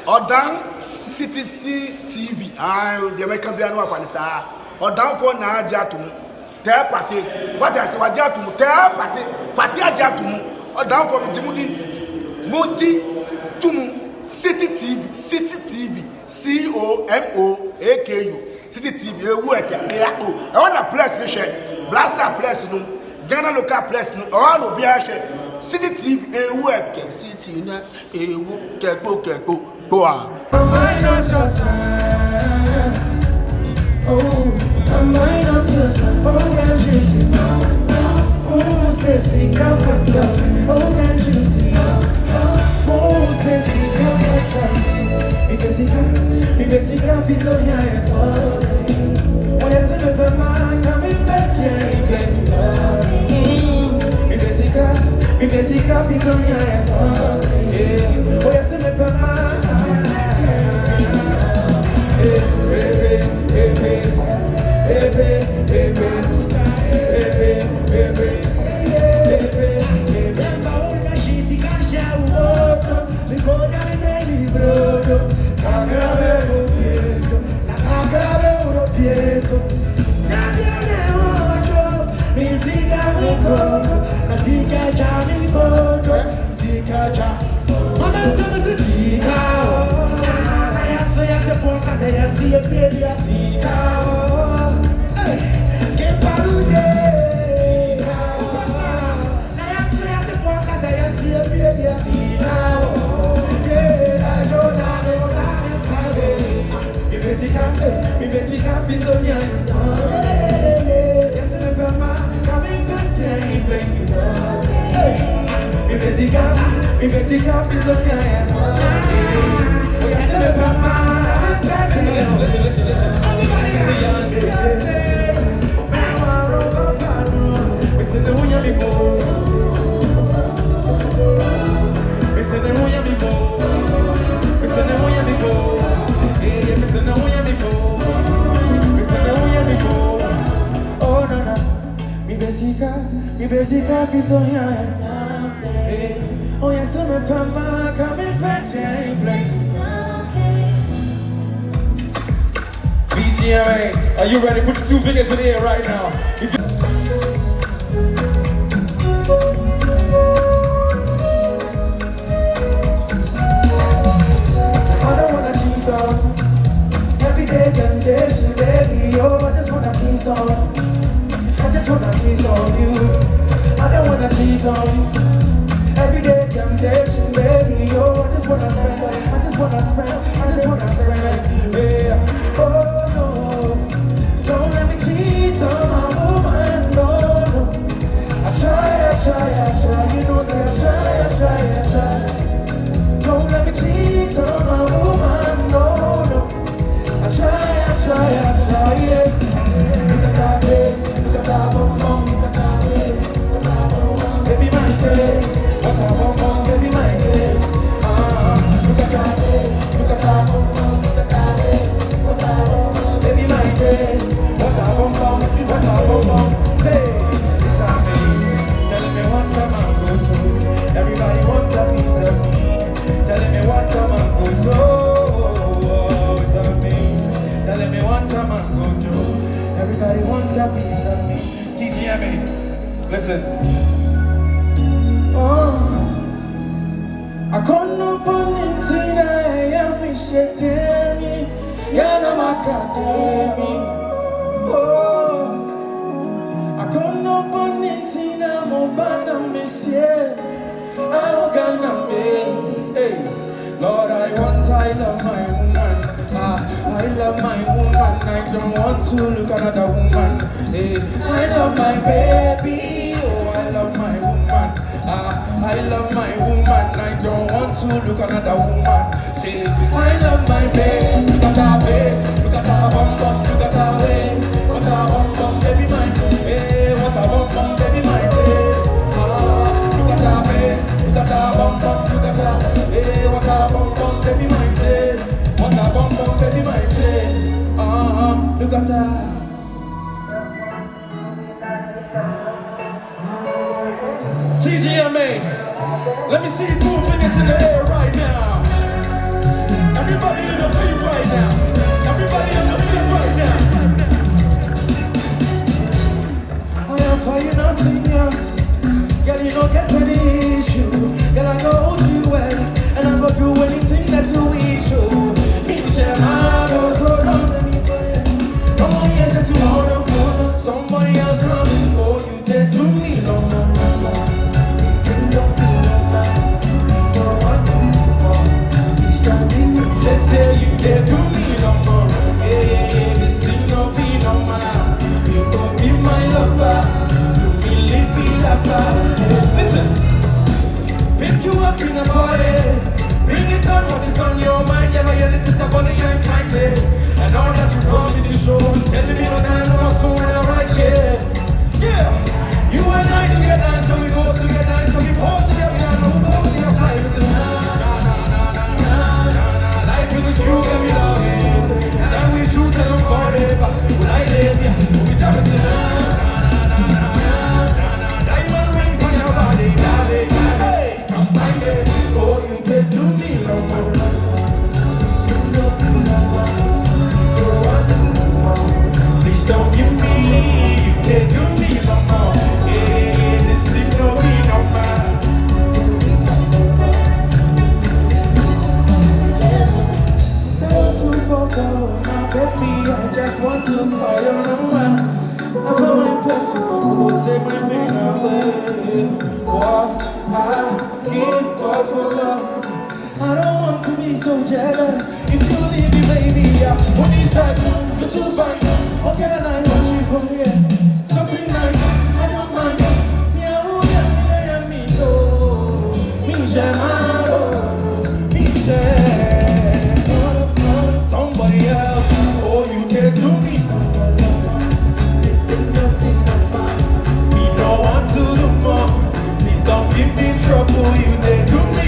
or down CTC TV. The American piano of Anissa. Or down for na Jatum. Tell party. What I say, what Jatum, tell party Jatum. Or down for Jimudi Munti Tum City TV, COMOAKU. City TV, I want a place, Blaster place, Ghana local place, all of Biashe. City TV, a work, City, a book, go on. Am I not your son? Oh, am I not your son? Oh, can't you see? Oh, say, see, come for time. Oh, can't you see? Oh, say, see, come for time. Because he can't be so young. When I say, Mama, coming back here, because he can't be so young. When I say, Mama, oh yes, I'm a pama coming back to BGMA, are you ready? Put your 2 fingers in the air right now. I don't wanna cheat on everyday temptation, baby. Oh, I just wanna kiss on. I just wanna kiss on you. I don't wanna cheat on everyday temptation, baby. Oh, I just wanna spend. I just wanna spend. Yeah. Oh no, don't let me cheat on my woman. No, no. I try. You know, say I try. Don't let me cheat on my woman. No, no. I try. Yeah. Look at that face. Look at that bum. Look at that face. Baby, my face. What a bum, baby, my face. Look at that face. Look at that bum. Look at that face. What a bum, baby, my face. What a bum. Say, it's a me. Telling me what I'm going to do. Everybody wants a piece of me. Telling me what I'm going to do. It's a me. Telling me what I'm going to do. Everybody wants a piece of me. TGMA, listen. Oh, I can't open it in a yammy, yana makatemi. Oh, I can't open it in a mobana monsieur. I gonna me. Hey, Lord, I love my woman. I love my woman. I don't want to look another woman. Hey, I love my baby. Oh, I love my woman. I love my woman. I don't want to look another woman. Say, I love my baby. Look at her face. Look at her bum. Look at her waist. What a bum, baby, my baby. What a bum, baby, my face. Look at her face. Look at her bum. Look at her. Hey, what a bum, baby, my face. What a bum, baby, my face. Look at her. TGMA, let me see 2 fingers in the air right now. Why you not in yours? Girl, you don't get any issue. Girl, I go hold you well, and I go do anything that's a wish you. It's your mind, slow down, let me pray. No one hears that tomorrow. Somebody else coming for you. They do me no more. This thing don't be no more. You don't want to do more. This time you just say you they do me no more. Yeah, this thing don't be no more. You gon' be my lover. You really be lover. Listen, pick you up in the party. Bring it on what is on your mind. Yeah, but you're the disappointing and kindly. And all that you promised to show. Telling me no time, no more soon and I'm right here. Yeah, you and I together, so we go together, so we pause together, we are no pause in our lives. Life with you, get me loving. And we shoot and I'm forever. Will I live, yeah, we stop and say, diamond rings on your body, darling. Hey, I'm finding, oh, you can do me no more. Please don't give me, you can't do me no more. Yeah, this thing don't be no more. 0244, my baby, I just want to call your number. I found my person who will take my pain away. What I give up for love. I don't want to be so jealous. If you leave me, baby, I won't decide. You're too fine. What can I want you for? Yeah, something nice. I don't mind. Yeah, oh, yeah, me so. Me share my love. Me share. Somebody else. Oh, you can't do me. This thing don't be no fun. Me don't want to do more. Please don't give me trouble. You they do me.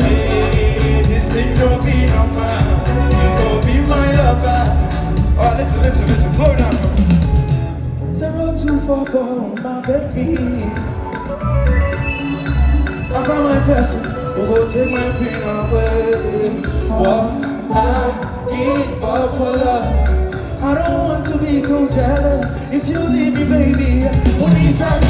Hey, this thing don't be no fun. You gon' be my lover. Oh, listen, slow down. 0244, my baby. I found my person who will take my pain away. What I give up for love. I don't want to be so jealous. If you leave me, baby, what is that?